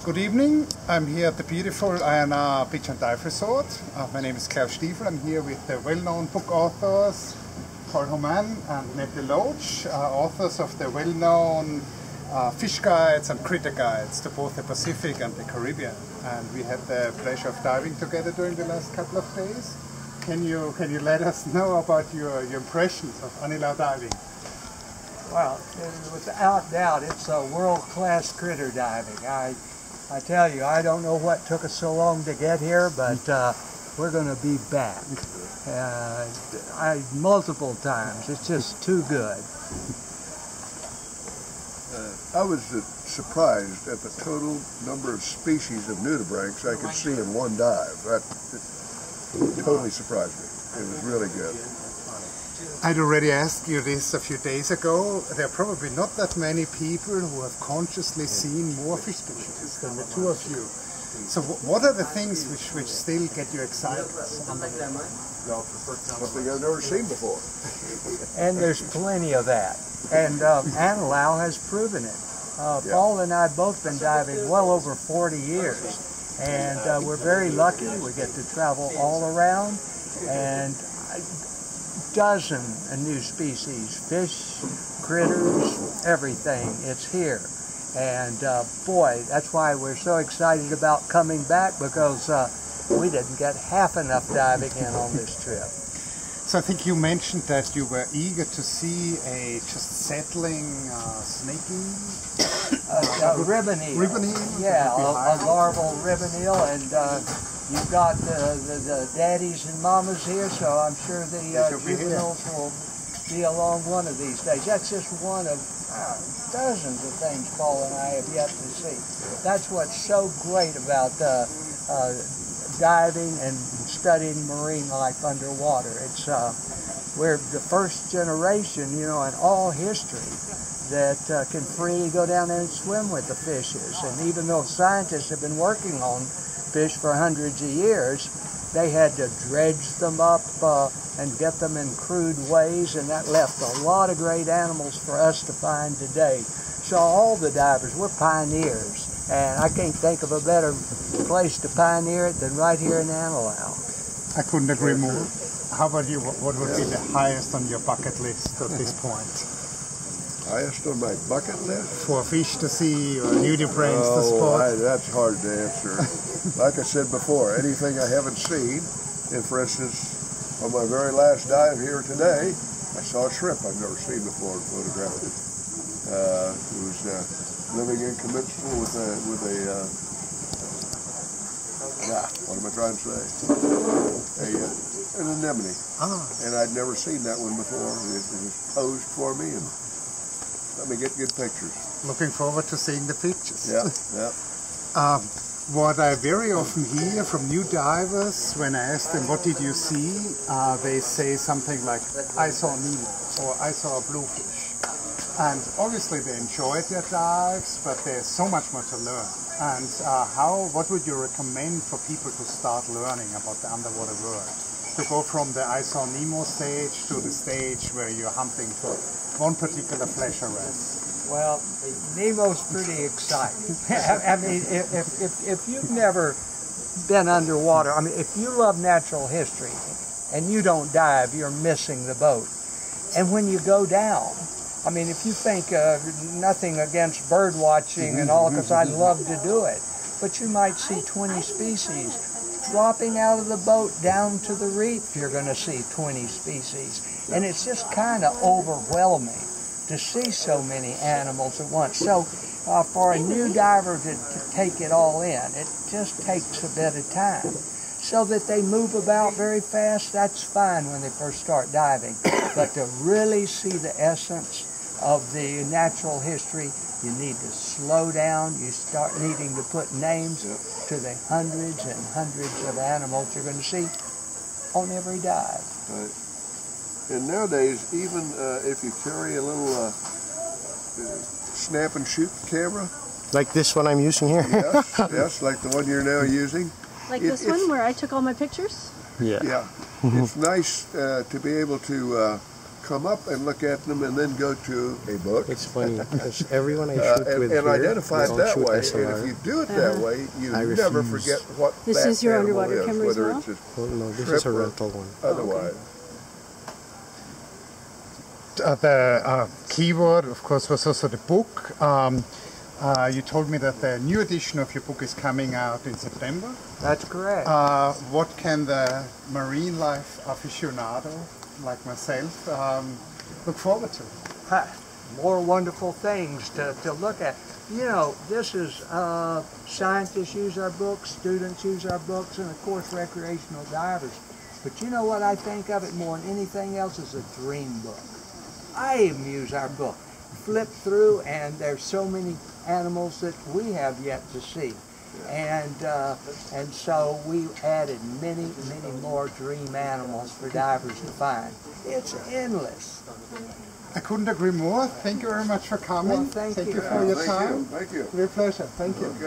Good evening. I'm here at the beautiful Aiyanar Beach Dive Resort. My name is Klaus Stiefel. I'm here with the well-known book authors Paul Humann and Ned DeLoach, authors of the well-known fish guides and critter guides to both the Pacific and the Caribbean. And we had the pleasure of diving together during the last couple of days. Can you let us know about your impressions of Anilao diving? Well, without doubt, it's a world-class critter diving. I tell you, I don't know what took us so long to get here, but we're going to be back multiple times. It's just too good. I was surprised at the total number of species of nudibranchs I could see in one dive. That totally surprised me. It was really good. I'd already asked you this a few days ago. There are probably not that many people who have consciously seen more fish species than the two of you. So what are the things which still get you excited? Something I've never seen before. And there's plenty of that. And Anilao has proven it. Paul and I have both been diving well over 40 years. And we're very lucky. We get to travel all around. And dozen new species, fish, critters, everything. It's here. And boy, that's why we're so excited about coming back, because we didn't get half enough diving in on this trip. So I think you mentioned that you were eager to see a just settling snake eel? Ribbon eel. Ribbon eel? Yeah, a larval ribbon eel, and you've got the daddies and mamas here, so I'm sure the juveniles will be along one of these days. That's just one of dozens of things Paul and I have yet to see. That's what's so great about diving and studying marine life underwater. It's we're the first generation, you know, in all history that can freely go down there and swim with the fishes. And even though scientists have been working on fish for hundreds of years, they had to dredge them up and get them in crude ways, and that left a lot of great animals for us to find today. So all the divers, we're pioneers, and I can't think of a better place to pioneer it than right here in Anilao. I couldn't agree more. How about you? What would be the highest on your bucket list at this point? Highest on my bucket list? For fish to see or nudibranchs to spot? That's hard to answer. Like I said before, anything I haven't seen, and for instance, on my very last dive here today, I saw a shrimp I've never seen before and photographed it. It was living incommensurable with a what am I trying to say? An anemone. And I'd never seen that one before. It was posed for me and let me get good pictures. Looking forward to seeing the pictures. Yeah. What I very often hear from new divers, when I ask them, what did you see? They say something like, I saw Nemo, or I saw a bluefish. And obviously they enjoyed their dives, but there's so much more to learn. And what would you recommend for people to start learning about the underwater world? To go from the I saw Nemo stage to the stage where you're hunting for one particular flesh arrest? Well, Nemo's pretty exciting. I mean, if you've never been underwater, I mean, if you love natural history and you don't dive, you're missing the boat. And when you go down, I mean, if you think nothing against bird watching and all, because I love to do it, but you might see 20 species. Dropping out of the boat down to the reef, you're going to see 20 species. And it's just kind of overwhelming to see so many animals at once. So for a new diver to take it all in, it just takes a bit of time. So that they move about very fast, that's fine when they first start diving. But to really see the essence of the natural history, you need to slow down. You start needing to put names to the hundreds and hundreds of animals you're going to see on every dive. Right. And nowadays, even if you carry a little snap and shoot camera. Like this one I'm using here? Yes, like the one you're now using. Like this one where I took all my pictures? Yeah. Yeah. It's nice to be able to come up and look at them and then go to a book. It's funny because everyone I shoot with and here, identify they it all that shoot way. SLR. And if you do it that way, you I never refuse. forget what This that is your animal underwater is, camera as whether well? it's a Oh, no, this shrimp is a or rental one. otherwise. The keyword, of course, was also the book. You told me that the new edition of your book is coming out in September. That's correct. What can the marine life aficionado like myself look forward to? More wonderful things to look at. You know, this is, scientists use our books, students use our books, and of course recreational divers. But you know what I think of it more than anything else is a dream book. I even use our book. Flip through and there's so many animals that we have yet to see. And so we added many more dream animals for divers to find. It's endless. I couldn't agree more. Thank you very much for coming. Well, thank you. you for your time. Thank you. Real pleasure. Thank you. Okay.